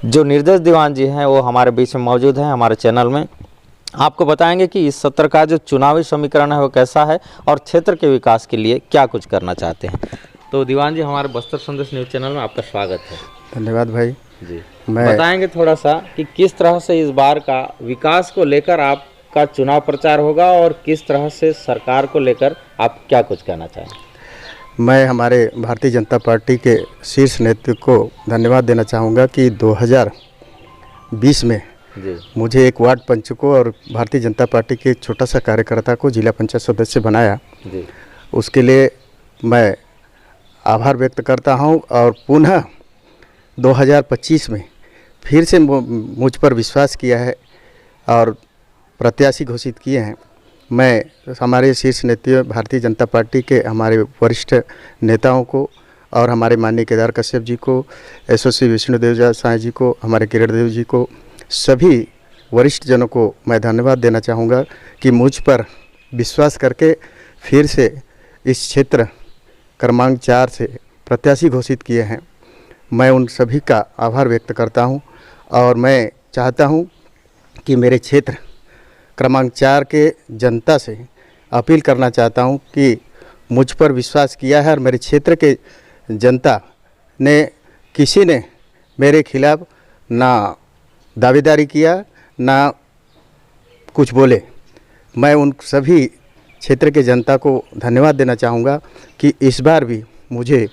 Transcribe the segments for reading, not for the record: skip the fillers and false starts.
जो निर्देश दीवान जी हैं वो हमारे बीच में मौजूद हैं हमारे चैनल में। आपको बताएंगे कि इस सत्र का जो चुनावी समीकरण है वो कैसा है और क्षेत्र के विकास के लिए क्या कुछ करना चाहते हैं। तो दीवान जी, हमारे बस्तर संदेश न्यूज़ चैनल में आपका स्वागत है। धन्यवाद भाई। जी, बताएंगे थोड़ा सा कि किस तरह से इस बार का विकास को लेकर आपका चुनाव प्रचार होगा और किस तरह से सरकार को लेकर आप क्या कुछ कहना चाहेंगे। मैं हमारे भारतीय जनता पार्टी के शीर्ष नेतृत्व को धन्यवाद देना चाहूँगा कि 2020 में जी मुझे एक वार्ड पंच को और भारतीय जनता पार्टी के एक छोटा सा कार्यकर्ता को जिला पंचायत सदस्य बनाया। जी उसके लिए मैं आभार व्यक्त करता हूं और पुनः 2025 में फिर से मुझ पर विश्वास किया है और प्रत्याशी घोषित किए हैं। मैं हमारे शीर्ष नेतृत्व भारतीय जनता पार्टी के हमारे वरिष्ठ नेताओं को और हमारे माननीय केदार कश्यप जी को, एसओसी विष्णुदेव साई जी को, हमारे किरण देव जी को, सभी वरिष्ठ जनों को मैं धन्यवाद देना चाहूँगा कि मुझ पर विश्वास करके फिर से इस क्षेत्र क्रमांक 4 से प्रत्याशी घोषित किए हैं। मैं उन सभी का आभार व्यक्त करता हूं और मैं चाहता हूं कि मेरे क्षेत्र क्रमांक 4 के जनता से अपील करना चाहता हूं कि मुझ पर विश्वास किया है और मेरे क्षेत्र के जनता ने किसी ने मेरे खिलाफ ना दावेदारी किया ना कुछ बोले। मैं उन सभी क्षेत्र के जनता को धन्यवाद देना चाहूँगा कि इस बार भी मुझे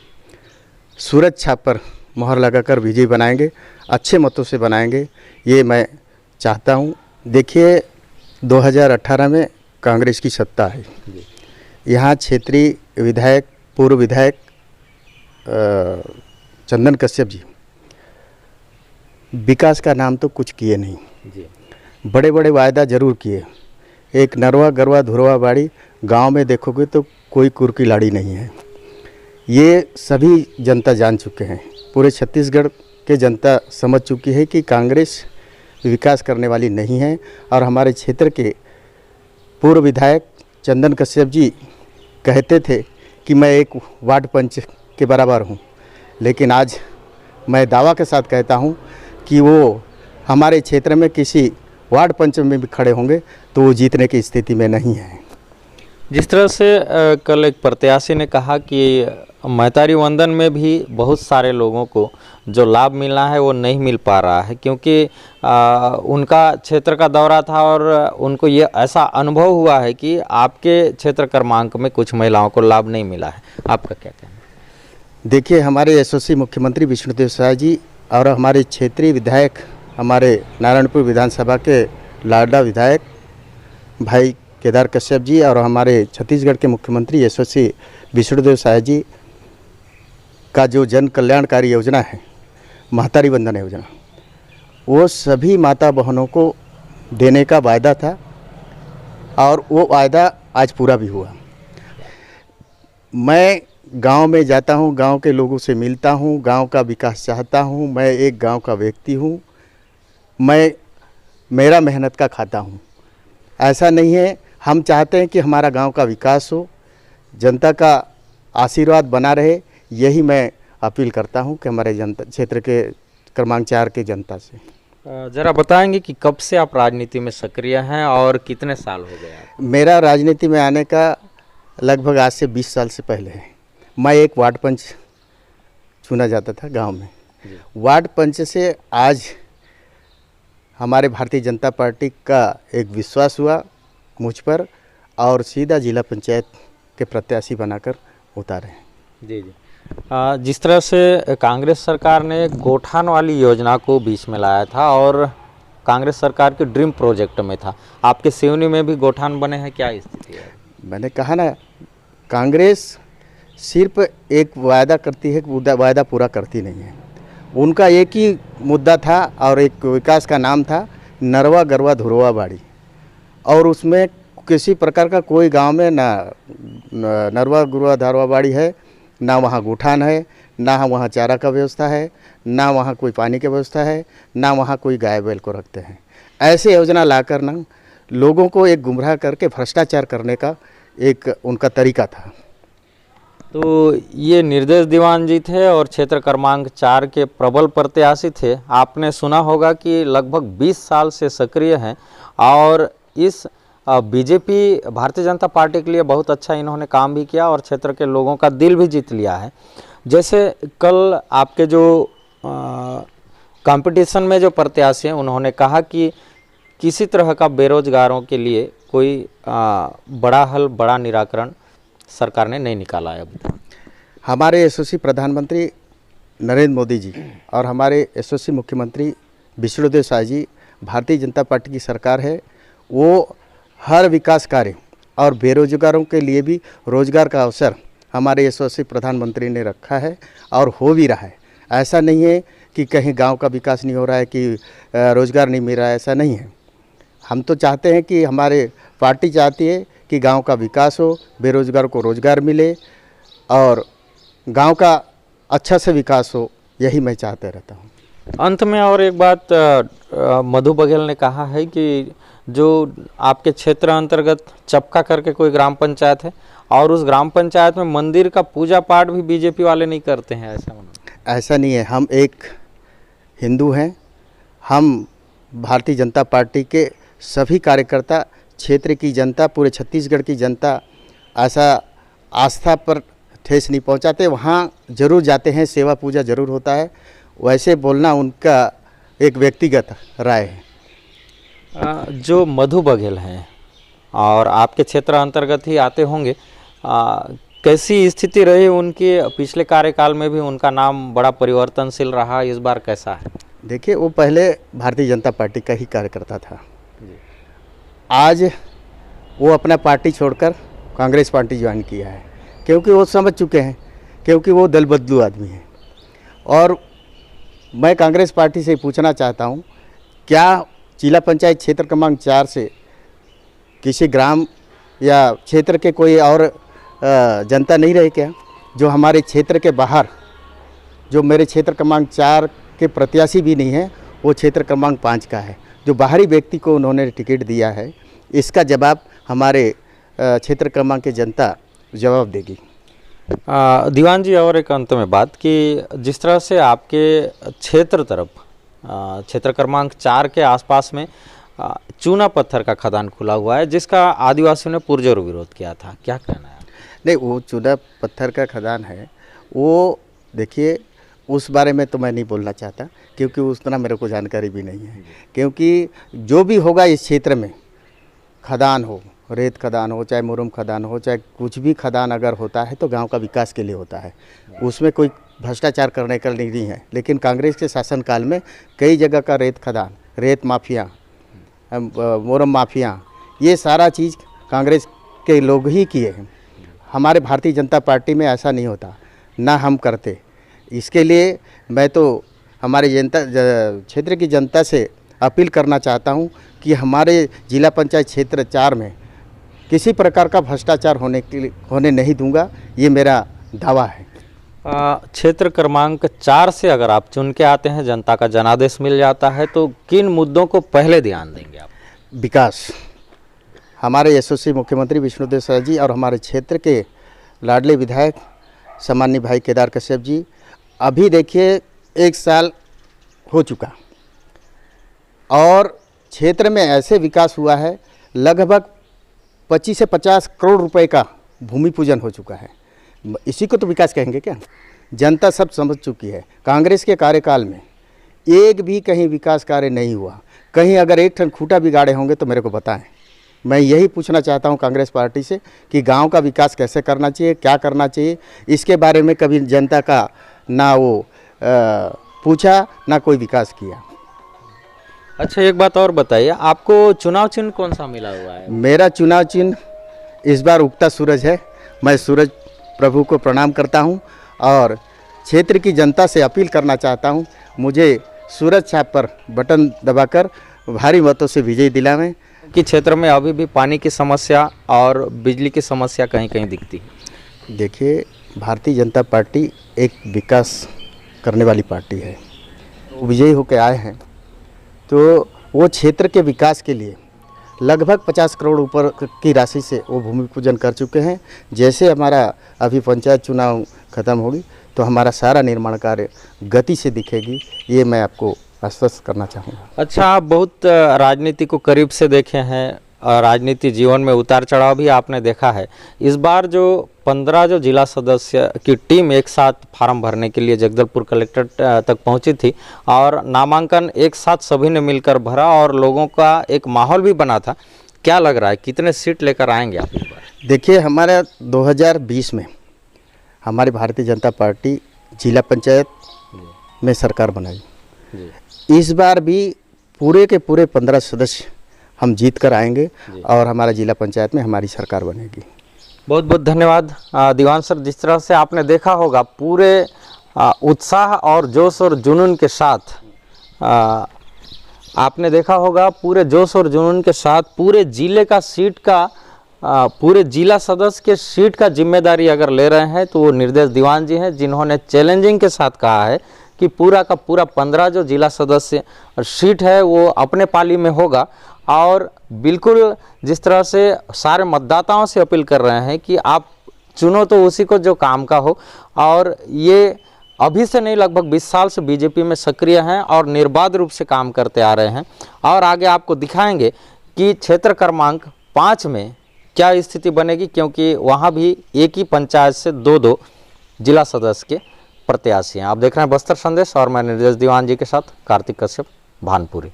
सूरज छाप पर मोहर लगाकर विजयी बनाएंगे, अच्छे मतों से बनाएंगे, ये मैं चाहता हूँ। देखिए 2018 में कांग्रेस की सत्ता है। यहाँ क्षेत्रीय विधायक, पूर्व विधायक चंदन कश्यप जी विकास का नाम तो कुछ किए नहीं जी बड़े बड़े वायदा जरूर किए। एक नरवा गरवा धुरवा बाड़ी गांव में देखोगे तो कोई कुर की लाड़ी नहीं है। ये सभी जनता जान चुके हैं, पूरे छत्तीसगढ़ के जनता समझ चुकी है कि कांग्रेस विकास करने वाली नहीं है। और हमारे क्षेत्र के पूर्व विधायक चंदन कश्यप जी कहते थे कि मैं एक वार्ड पंच के बराबर हूँ, लेकिन आज मैं दावा के साथ कहता हूँ कि वो हमारे क्षेत्र में किसी वार्ड पंच में भी खड़े होंगे तो वो जीतने की स्थिति में नहीं है। जिस तरह से कल एक प्रत्याशी ने कहा कि मैतारी वंदन में भी बहुत सारे लोगों को जो लाभ मिलना है वो नहीं मिल पा रहा है, क्योंकि उनका क्षेत्र का दौरा था और उनको ये ऐसा अनुभव हुआ है कि आपके क्षेत्र क्रमांक में कुछ महिलाओं को लाभ नहीं मिला है। आपका क्या कहना है? देखिए, हमारे एसओसी मुख्यमंत्री विष्णुदेव साई जी और हमारे क्षेत्रीय विधायक, हमारे नारायणपुर विधानसभा के लाडला विधायक भाई केदार कश्यप जी और हमारे छत्तीसगढ़ के मुख्यमंत्री एसओसी विष्णुदेव साई जी का जो जन कल्याणकारी योजना है महतारी वंदन योजना, वो सभी माता बहनों को देने का वायदा था और वो वायदा आज पूरा भी हुआ। मैं गांव में जाता हूं, गांव के लोगों से मिलता हूं, गांव का विकास चाहता हूं। मैं एक गांव का व्यक्ति हूं, मैं मेरा मेहनत का खाता हूं। ऐसा नहीं है, हम चाहते हैं कि हमारा गांव का विकास हो, जनता का आशीर्वाद बना रहे। यही मैं अपील करता हूं कि हमारे जनता क्षेत्र के क्रमांक 4 के जनता से। जरा बताएंगे कि कब से आप राजनीति में सक्रिय हैं और कितने साल हो गए आप? मेरा राजनीति में आने का लगभग आज से 20 साल से पहले है। मैं एक वार्ड पंच चुना जाता था गांव में। वार्ड पंच से आज हमारे भारतीय जनता पार्टी का एक विश्वास हुआ मुझ पर और सीधा जिला पंचायत के प्रत्याशी बनाकर उतारे। जी जी। जिस तरह से कांग्रेस सरकार ने गोठान वाली योजना को बीच में लाया था और कांग्रेस सरकार के ड्रीम प्रोजेक्ट में था, आपके सिवनी में भी गोठान बने हैं, क्या स्थिति है? मैंने कहा ना, कांग्रेस सिर्फ एक वायदा करती है, वायदा पूरा करती नहीं है। उनका एक ही मुद्दा था और एक विकास का नाम था नरवा गरवा धुरवा बाड़ी, और उसमें किसी प्रकार का कोई गांव में ना नरवा गुरवा धरवा बाड़ी है, ना वहाँ गोठान है, ना वहाँ चारा का व्यवस्था है, ना वहाँ कोई पानी की व्यवस्था है, ना वहाँ कोई गाय बैल को रखते हैं। ऐसे योजना लाकर ना लोगों को एक गुमराह करके भ्रष्टाचार करने का एक उनका तरीका था। तो ये निर्देश दीवान जी थे और क्षेत्र क्रमांक 4 के प्रबल प्रत्याशी थे। आपने सुना होगा कि लगभग 20 साल से सक्रिय हैं और इस बीजेपी भारतीय जनता पार्टी के लिए बहुत अच्छा इन्होंने काम भी किया और क्षेत्र के लोगों का दिल भी जीत लिया है। जैसे कल आपके जो कंपटीशन में जो प्रत्याशी हैं उन्होंने कहा कि किसी तरह का बेरोजगारों के लिए कोई बड़ा हल, बड़ा निराकरण सरकार ने नहीं निकाला है अभी तक। हमारे यशस्वी प्रधानमंत्री नरेंद्र मोदी जी और हमारे यशस्वी मुख्यमंत्री विष्णुदेव साय जी, भारतीय जनता पार्टी की सरकार है, वो हर विकास कार्य और बेरोजगारों के लिए भी रोजगार का अवसर हमारे यशस्वी प्रधानमंत्री ने रखा है और हो भी रहा है। ऐसा नहीं है कि कहीं गांव का विकास नहीं हो रहा है, कि रोजगार नहीं मिल रहा है, ऐसा नहीं है। हम तो चाहते हैं कि हमारे पार्टी चाहती है कि गांव का विकास हो, बेरोजगार को रोजगार मिले और गांव का अच्छा से विकास हो, यही मैं चाहते रहता हूं। अंत में और एक बात, मधु बघेल ने कहा है कि जो आपके क्षेत्र अंतर्गत चपका करके कोई ग्राम पंचायत है और उस ग्राम पंचायत में मंदिर का पूजा पाठ भी बीजेपी वाले नहीं करते हैं, ऐसा नहीं है। हम एक हिंदू हैं, हम भारतीय जनता पार्टी के सभी कार्यकर्ता, क्षेत्र की जनता, पूरे छत्तीसगढ़ की जनता ऐसा आस्था पर ठेस नहीं पहुंचाते, वहाँ जरूर जाते हैं, सेवा पूजा जरूर होता है। वैसे बोलना उनका एक व्यक्तिगत राय है। जो मधु बघेल हैं और आपके क्षेत्र अंतर्गत ही आते होंगे, कैसी स्थिति रही उनकी पिछले कार्यकाल में? भी उनका नाम बड़ा परिवर्तनशील रहा, इस बार कैसा है? देखिए, वो पहले भारतीय जनता पार्टी का ही कार्यकर्ता था। आज वो अपना पार्टी छोड़कर कांग्रेस पार्टी ज्वाइन किया है, क्योंकि वो समझ चुके हैं, क्योंकि वो दल बदलू आदमी है। और मैं कांग्रेस पार्टी से पूछना चाहता हूँ, क्या जिला पंचायत क्षेत्र क्रमांक 4 से किसी ग्राम या क्षेत्र के कोई और जनता नहीं रहे क्या? जो हमारे क्षेत्र के बाहर, जो मेरे क्षेत्र क्रमांक 4 के प्रत्याशी भी नहीं है, वो क्षेत्र क्रमांक 5 का है, जो बाहरी व्यक्ति को उन्होंने टिकट दिया है। इसका जवाब हमारे क्षेत्र क्रमांक की जनता जवाब देगी। दीवान जी, और एक अंत में बात कि जिस तरह से आपके क्षेत्र तरफ क्षेत्र क्रमांक 4 के आसपास में चूना पत्थर का खदान खुला हुआ है, जिसका आदिवासियों ने पुरजोर विरोध किया था, क्या कहना है? नहीं, वो चूना पत्थर का खदान है, वो देखिए उस बारे में तो मैं नहीं बोलना चाहता, क्योंकि उतना मेरे को जानकारी भी नहीं है। क्योंकि जो भी होगा इस क्षेत्र में, खदान हो, रेत खदान हो, चाहे मुरुम खदान हो, चाहे कुछ भी खदान अगर होता है तो गांव का विकास के लिए होता है, उसमें कोई भ्रष्टाचार करने का नहीं है। लेकिन कांग्रेस के शासनकाल में कई जगह का रेत खदान, रेत माफिया, मुरुम माफिया, ये सारा चीज़ कांग्रेस के लोग ही किए हैं। हमारे भारतीय जनता पार्टी में ऐसा नहीं होता, ना हम करते। इसके लिए मैं तो हमारे जनता क्षेत्र की जनता से अपील करना चाहता हूं कि हमारे जिला पंचायत क्षेत्र 4 में किसी प्रकार का भ्रष्टाचार होने नहीं दूंगा, ये मेरा दावा है। क्षेत्र क्रमांक 4 से अगर आप चुन के आते हैं, जनता का जनादेश मिल जाता है, तो किन मुद्दों को पहले ध्यान देंगे आप? विकास। हमारे यशस्वी मुख्यमंत्री विष्णुदेव साय जी और हमारे क्षेत्र के लाडले विधायक सम्माननीय भाई केदार कश्यप जी, अभी देखिए 1 साल हो चुका और क्षेत्र में ऐसे विकास हुआ है, लगभग 25 से 50 करोड़ रुपए का भूमि पूजन हो चुका है। इसी को तो विकास कहेंगे क्या? जनता सब समझ चुकी है। कांग्रेस के कार्यकाल में एक भी कहीं विकास कार्य नहीं हुआ। कहीं अगर एक ठन खूंटा बिगाड़े होंगे तो मेरे को बताएं। मैं यही पूछना चाहता हूं कांग्रेस पार्टी से कि गांव का विकास कैसे करना चाहिए, क्या करना चाहिए, इसके बारे में कभी जनता का ना वो पूछा, ना कोई विकास किया। अच्छा, एक बात और बताइए, आपको चुनाव चिन्ह कौन सा मिला हुआ है? मेरा चुनाव चिन्ह इस बार उगता सूरज है। मैं सूरज प्रभु को प्रणाम करता हूं और क्षेत्र की जनता से अपील करना चाहता हूं, मुझे सूरज छाप पर बटन दबाकर भारी मतों से विजय दिलावें। कि क्षेत्र में अभी भी पानी की समस्या और बिजली की समस्या कहीं कहीं दिखती है। देखिए, भारतीय जनता पार्टी एक विकास करने वाली पार्टी है। विजयी होकर आए हैं तो वो क्षेत्र के विकास के लिए लगभग 50 करोड़ ऊपर की राशि से वो भूमि पूजन कर चुके हैं। जैसे हमारा अभी पंचायत चुनाव ख़त्म होगी तो हमारा सारा निर्माण कार्य गति से दिखेगी, ये मैं आपको आश्वस्त करना चाहूँगा। अच्छा, आप बहुत राजनीति को करीब से देखे हैं, राजनीति जीवन में उतार चढ़ाव भी आपने देखा है। इस बार जो 15 जो जिला सदस्य की टीम एक साथ फार्म भरने के लिए जगदलपुर कलेक्ट्रेट तक पहुंची थी और नामांकन एक साथ सभी ने मिलकर भरा और लोगों का एक माहौल भी बना था, क्या लग रहा है कितने सीट लेकर आएंगे आप इस बार? देखिए, हमारा 2020 में हमारी भारतीय जनता पार्टी जिला पंचायत में सरकार बनाई। इस बार भी पूरे के पूरे 15 सदस्य हम जीत कर आएंगे और हमारा जिला पंचायत में हमारी सरकार बनेगी। बहुत बहुत धन्यवाद दीवान सर। जिस तरह से आपने देखा होगा पूरे उत्साह और जोश और जुनून के साथ आपने देखा होगा पूरे जोश और जुनून के साथ पूरे जिले का सीट का पूरे जिला सदस्य के सीट का जिम्मेदारी अगर ले रहे हैं तो वो निर्देश दीवान जी हैं, जिन्होंने चैलेंजिंग के साथ कहा है कि पूरा का पूरा 15 जो जिला सदस्य सीट है वो अपने पाली में होगा। और बिल्कुल जिस तरह से सारे मतदाताओं से अपील कर रहे हैं कि आप चुनो तो उसी को जो काम का हो। और ये अभी से नहीं, लगभग 20 साल से बीजेपी में सक्रिय हैं और निर्बाध रूप से काम करते आ रहे हैं। और आगे आपको दिखाएंगे कि क्षेत्र क्रमांक 5 में क्या स्थिति बनेगी, क्योंकि वहाँ भी एक ही पंचायत से 2-2 जिला सदस्य के प्रत्याशी हैं। आप देख रहे हैं बस्तर संदेश और मैं निर्देश दीवान जी के साथ कार्तिक कश्यप, भानपुरी।